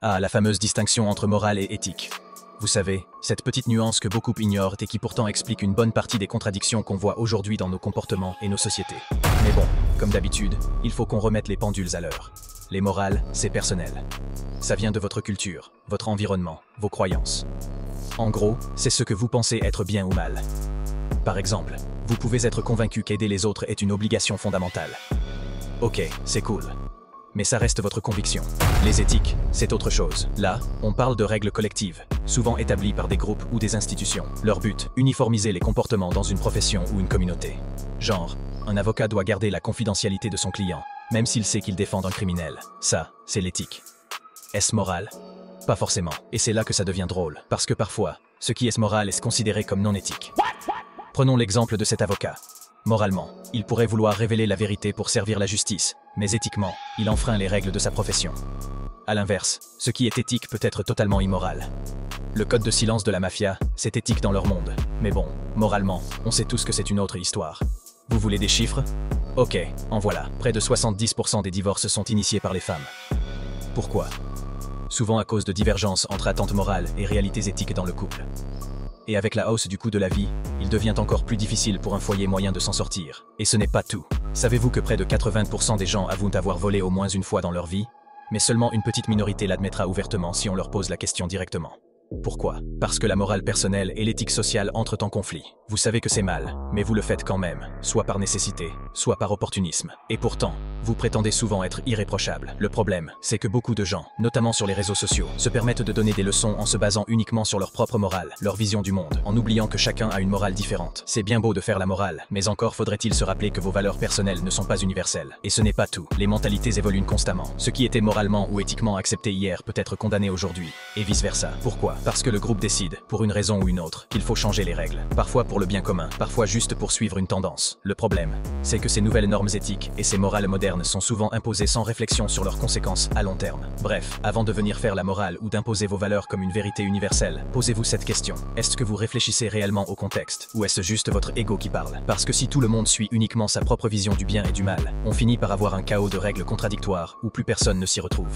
Ah, la fameuse distinction entre morale et éthique. Vous savez, cette petite nuance que beaucoup ignorent et qui pourtant explique une bonne partie des contradictions qu'on voit aujourd'hui dans nos comportements et nos sociétés. Mais bon, comme d'habitude, il faut qu'on remette les pendules à l'heure. Les morales, c'est personnel. Ça vient de votre culture, votre environnement, vos croyances. En gros, c'est ce que vous pensez être bien ou mal. Par exemple, vous pouvez être convaincu qu'aider les autres est une obligation fondamentale. Ok, c'est cool. Mais ça reste votre conviction. Les éthiques, c'est autre chose. Là, on parle de règles collectives, souvent établies par des groupes ou des institutions. Leur but, uniformiser les comportements dans une profession ou une communauté. Genre, un avocat doit garder la confidentialité de son client, même s'il sait qu'il défend un criminel. Ça, c'est l'éthique. Est-ce moral? Pas forcément. Et c'est là que ça devient drôle. Parce que parfois, ce qui est moral est considéré comme non éthique. Prenons l'exemple de cet avocat. Moralement, il pourrait vouloir révéler la vérité pour servir la justice, mais éthiquement, il enfreint les règles de sa profession. À l'inverse, ce qui est éthique peut être totalement immoral. Le code de silence de la mafia, c'est éthique dans leur monde. Mais bon, moralement, on sait tous que c'est une autre histoire. Vous voulez des chiffres? Ok, en voilà. Près de 70% des divorces sont initiés par les femmes. Pourquoi? Souvent à cause de divergences entre attentes morales et réalités éthiques dans le couple. Et avec la hausse du coût de la vie, il devient encore plus difficile pour un foyer moyen de s'en sortir. Et ce n'est pas tout. Savez-vous que près de 80% des gens avouent avoir volé au moins une fois dans leur vie? Mais seulement une petite minorité l'admettra ouvertement si on leur pose la question directement. Pourquoi? Parce que la morale personnelle et l'éthique sociale entrent en conflit. Vous savez que c'est mal, mais vous le faites quand même, soit par nécessité, soit par opportunisme. Et pourtant, vous prétendez souvent être irréprochable. Le problème, c'est que beaucoup de gens, notamment sur les réseaux sociaux, se permettent de donner des leçons en se basant uniquement sur leur propre morale, leur vision du monde, en oubliant que chacun a une morale différente. C'est bien beau de faire la morale, mais encore faudrait-il se rappeler que vos valeurs personnelles ne sont pas universelles. Et ce n'est pas tout. Les mentalités évoluent constamment. Ce qui était moralement ou éthiquement accepté hier peut être condamné aujourd'hui, et vice-versa. Pourquoi? Parce que le groupe décide, pour une raison ou une autre, qu'il faut changer les règles. Parfois pour le bien commun, parfois juste pour suivre une tendance. Le problème, c'est que ces nouvelles normes éthiques et ces morales modernes sont souvent imposées sans réflexion sur leurs conséquences à long terme. Bref, avant de venir faire la morale ou d'imposer vos valeurs comme une vérité universelle, posez-vous cette question. Est-ce que vous réfléchissez réellement au contexte? Ou est-ce juste votre ego qui parle? Parce que si tout le monde suit uniquement sa propre vision du bien et du mal, on finit par avoir un chaos de règles contradictoires où plus personne ne s'y retrouve.